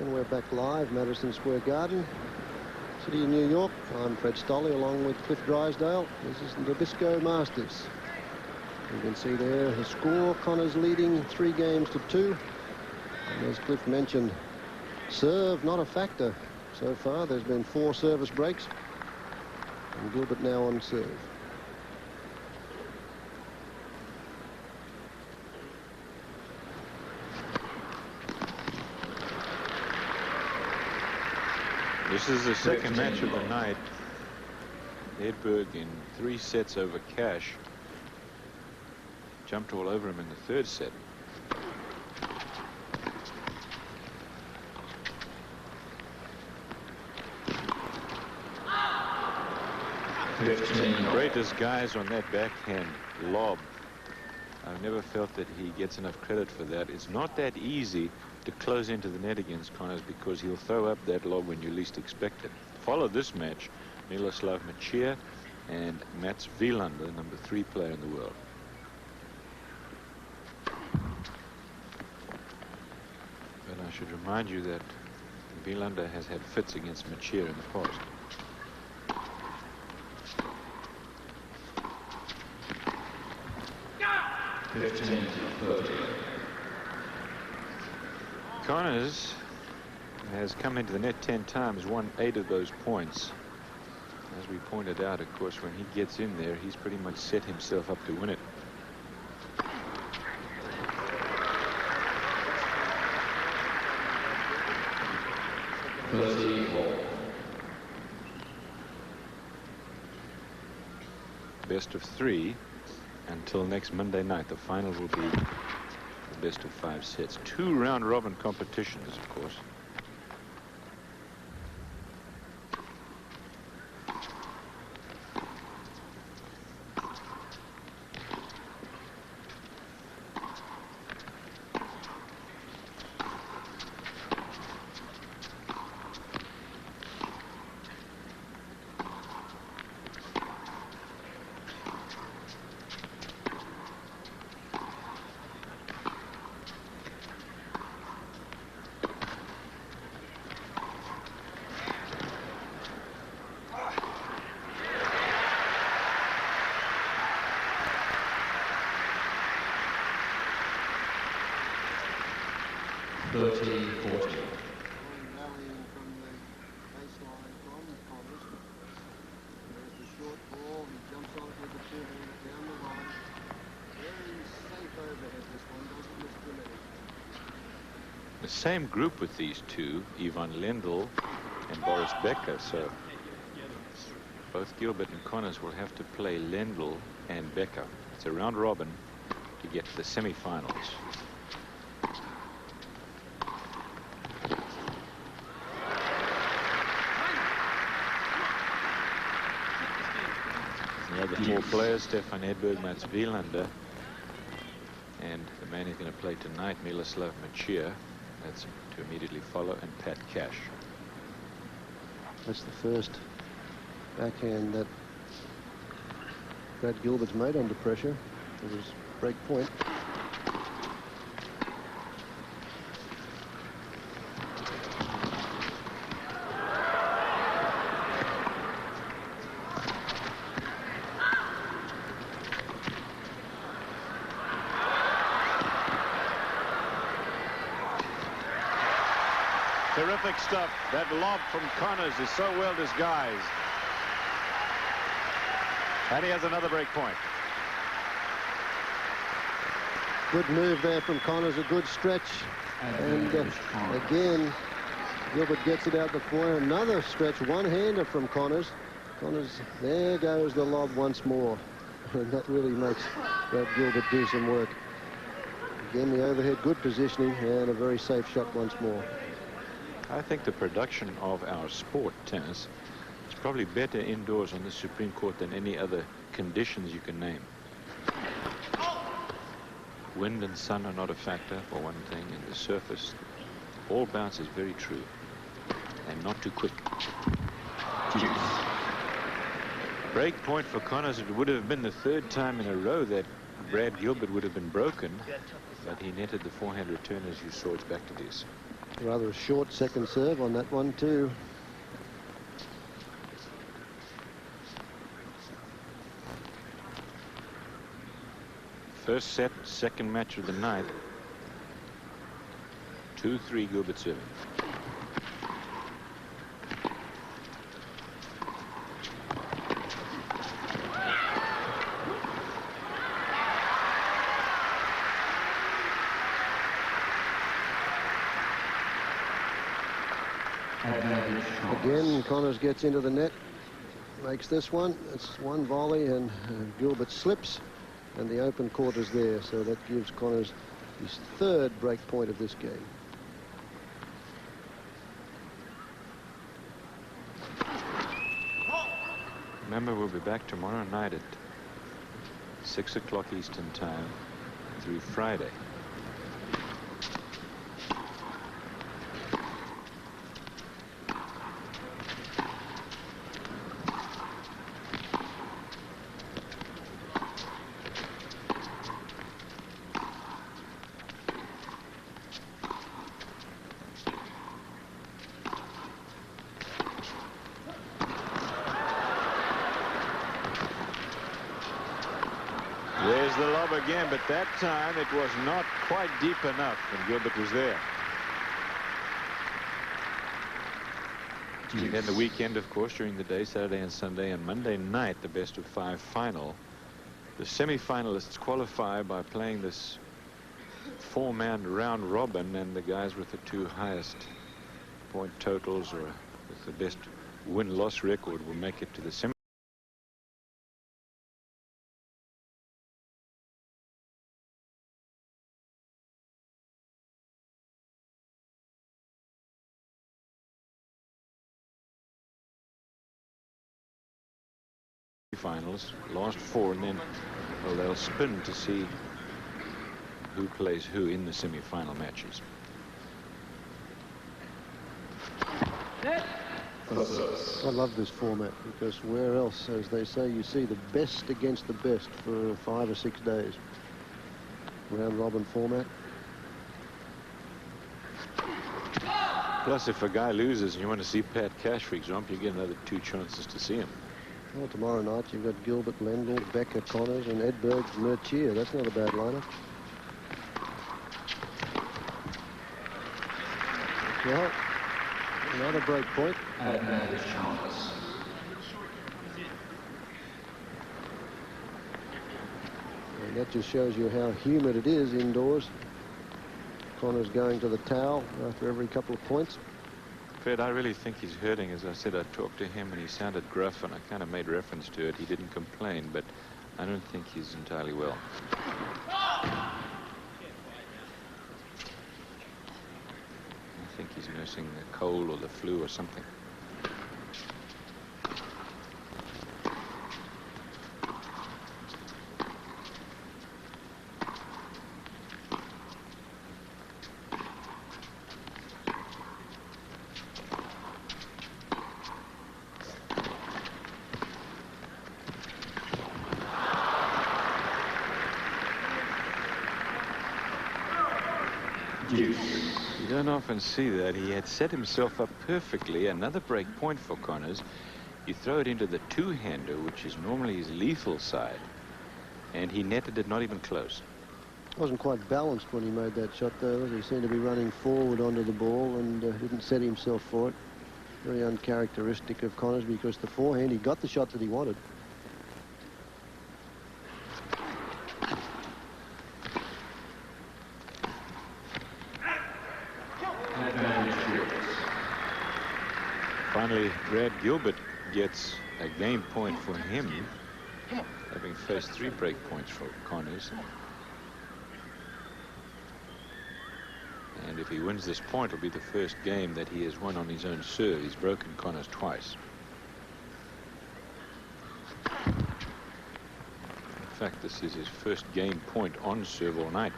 And we're back live, Madison Square Garden, City of New York. I'm Fred Stolley along with Cliff Drysdale. This is Nabisco Masters. You can see there the score. Connors leading 3-2. And as Cliff mentioned, serve not a factor so far. There's been 4 service breaks. And Gilbert now on serve. This is the second match of the night. Edberg in 3 sets over Cash. Jumped all over him in the 3rd set. Greatest guys on that backhand lob. I've never felt that he gets enough credit for that. It's not that easy to close into the net against Connors because he'll throw up that lob when you least expect it. Follow this match, Miloslav Machir and Mats Wilander, number 3 player in the world. But I should remind you that Wilander has had fits against Machir in the past. Connors has come into the net 10 times, won 8 of those points. As we pointed out, of course, when he gets in there, he's pretty much set himself up to win it. Best of 3 until next Monday night. The final will be the best of 5 sets. 2 round-robin competitions, of course. The same group with these two, Ivan Lendl and Boris Becker, so both Gilbert and Connors will have to play Lendl and Becker. It's a round robin to get to the semi-finals. The other 4 players, Stefan Edberg, Mats Wilander, and the man who's going to play tonight, Miloslav Machir. That's to immediately follow, and Pat Cash. That's the first backhand that Brad Gilbert's made under pressure. It was break point. Terrific stuff. That lob from Connors is so well disguised. And he has another break point. Good move there from Connors, a good stretch. And again, Gilbert gets it out the corner. Another stretch, one-hander from Connors. Connors, there goes the lob once more. And that really makes Brad Gilbert do some work. Again, the overhead, good positioning, and a very safe shot once more. I think the production of our sport, tennis, is probably better indoors on the Supreme Court than any other conditions you can name. Wind and sun are not a factor, for one thing, and the surface. All bounce is very true, and not too quick. Break point for Connors. It would have been the 3rd time in a row that Brad Gilbert would have been broken, but he netted the forehand return, as you saw. It's back to this. Rather a short second serve on that one too. First set, second match of the night. 2-3 Gilbert serving. Again, Connors gets into the net, makes this one. It's one volley, and Gilbert slips, and the open court is there. So that gives Connors his third break point of this game. Remember, we'll be back tomorrow night at 6 o'clock Eastern Time through Friday. There's the lob again, but that time it was not quite deep enough, and Gilbert was there. And then the weekend, of course, during the day, Saturday and Sunday, and Monday night, the best of 5 final. The semi-finalists qualify by playing this 4-man round robin, and the guys with the 2 highest point totals or with the best win-loss record will make it to the semi. Finals, last 4, and then well, they'll spin to see who plays who in the semi-final matches. I love this format because where else, as they say, you see the best against the best for 5 or 6 days. Round robin format. Plus, if a guy loses and you want to see Pat Cash, for example, you get another 2 chances to see him. Well, tomorrow night you've got Gilbert, Lendl, Becker, Connors, and Edberg's Mercier. That's not a bad lineup. Well, another break point. And that just shows you how humid it is indoors. Connors going to the towel after every couple of points. Fred, I really think he's hurting. As I said, I talked to him and he sounded gruff, and I kind of made reference to it. He didn't complain, but I don't think he's entirely well. I think he's nursing the cold or the flu or something. You don't often see that. He had set himself up perfectly. Another break point for Connors. You throw it into the 2-hander, which is normally his lethal side, and he netted it not even close. Wasn't quite balanced when he made that shot, though. He seemed to be running forward onto the ball and didn't set himself for it. Very uncharacteristic of Connors, because the forehand, he got the shot that he wanted. Finally, Brad Gilbert gets a game point for him, having faced 3 break points for Connors. And if he wins this point, it'll be the first game that he has won on his own serve. He's broken Connors twice. In fact, this is his first game point on serve all night.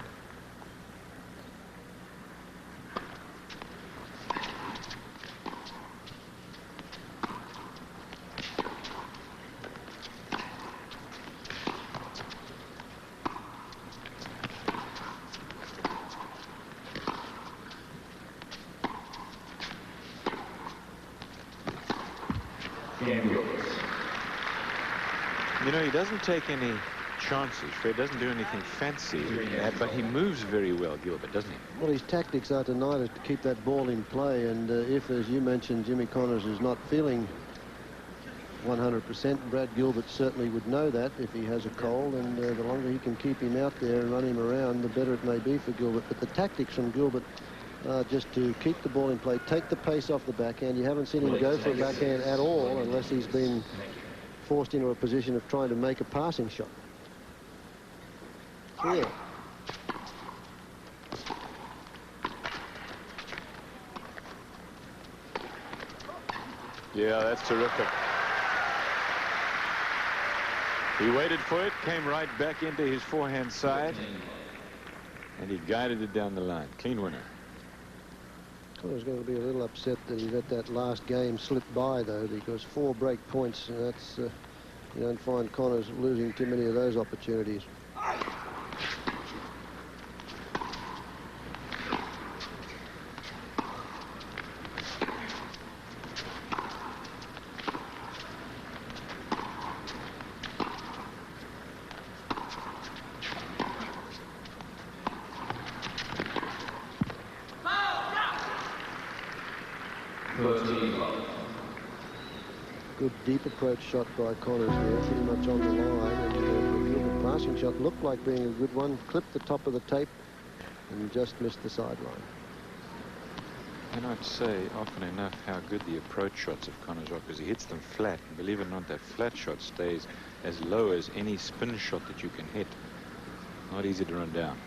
You know, he doesn't take any chances. Fred doesn't do anything fancy, but he moves very well, Gilbert, doesn't he? Well, his tactics are tonight is to keep that ball in play, and if, as you mentioned, Jimmy Connors is not feeling 100%, Brad Gilbert certainly would know that if he has a cold, and the longer he can keep him out there and run him around, the better it may be for Gilbert. But the tactics from Gilbert are just to keep the ball in play, take the pace off the backhand. You haven't seen him go for a backhand at all unless he's been forced into a position of trying to make a passing shot. Clear. Yeah, that's terrific. He waited for it, came right back into his forehand side, and he guided it down the line. Clean winner. Connor's going to be a little upset that he let that last game slip by, though, because 4 break points, that's you don't find Connors losing too many of those opportunities. Good deep approach shot by Connors there, pretty much on the line, and the passing shot looked like being a good one, clipped the top of the tape and just missed the sideline. Cannot say often enough how good the approach shots of Connors are, because he hits them flat, and believe it or not, that flat shot stays as low as any spin shot that you can hit. Not easy to run down.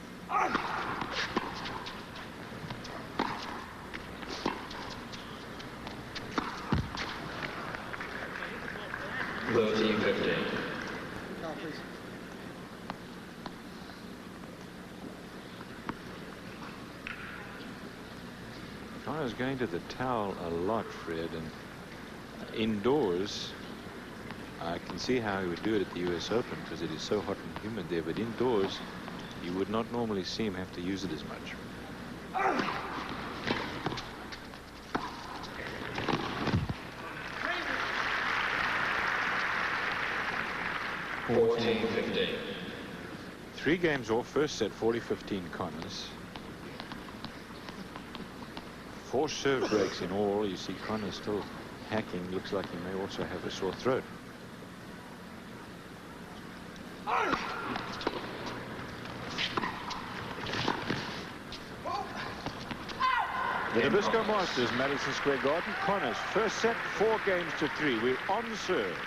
Connor's going to the towel a lot, Fred, and indoors I can see how he would do it at the US Open because it is so hot and humid there, but indoors you would not normally see him have to use it as much. 14-15. 3 games off, first set 40-15 Connors. 4 serve breaks in all. You see Connors still hacking. Looks like he may also have a sore throat. The Nabisco Masters, Madison Square Garden. Connors, first set, 4 games to 3. We're on serve.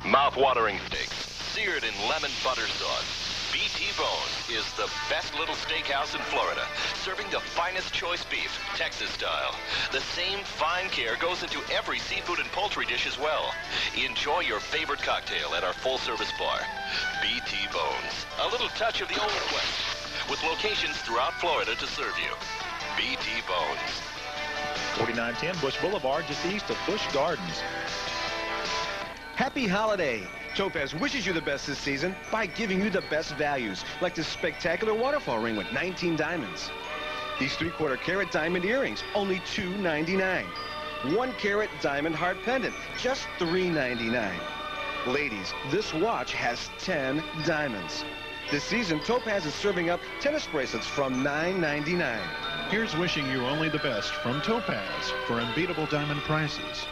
Mouth-watering steaks, seared in lemon butter sauce. BT Bones is the best little steakhouse in Florida, serving the finest choice beef, Texas style. The same fine care goes into every seafood and poultry dish as well. Enjoy your favorite cocktail at our full-service bar. BT Bones, a little touch of the Old West, with locations throughout Florida to serve you. BT Bones. 4910 Bush Boulevard, just east of Busch Gardens. Happy holiday! Topaz wishes you the best this season by giving you the best values, like this spectacular waterfall ring with 19 diamonds. These 3/4 carat diamond earrings, only $2.99. 1 carat diamond heart pendant, just $3.99. Ladies, this watch has 10 diamonds. This season, Topaz is serving up tennis bracelets from $9.99. Here's wishing you only the best from Topaz for unbeatable diamond prices.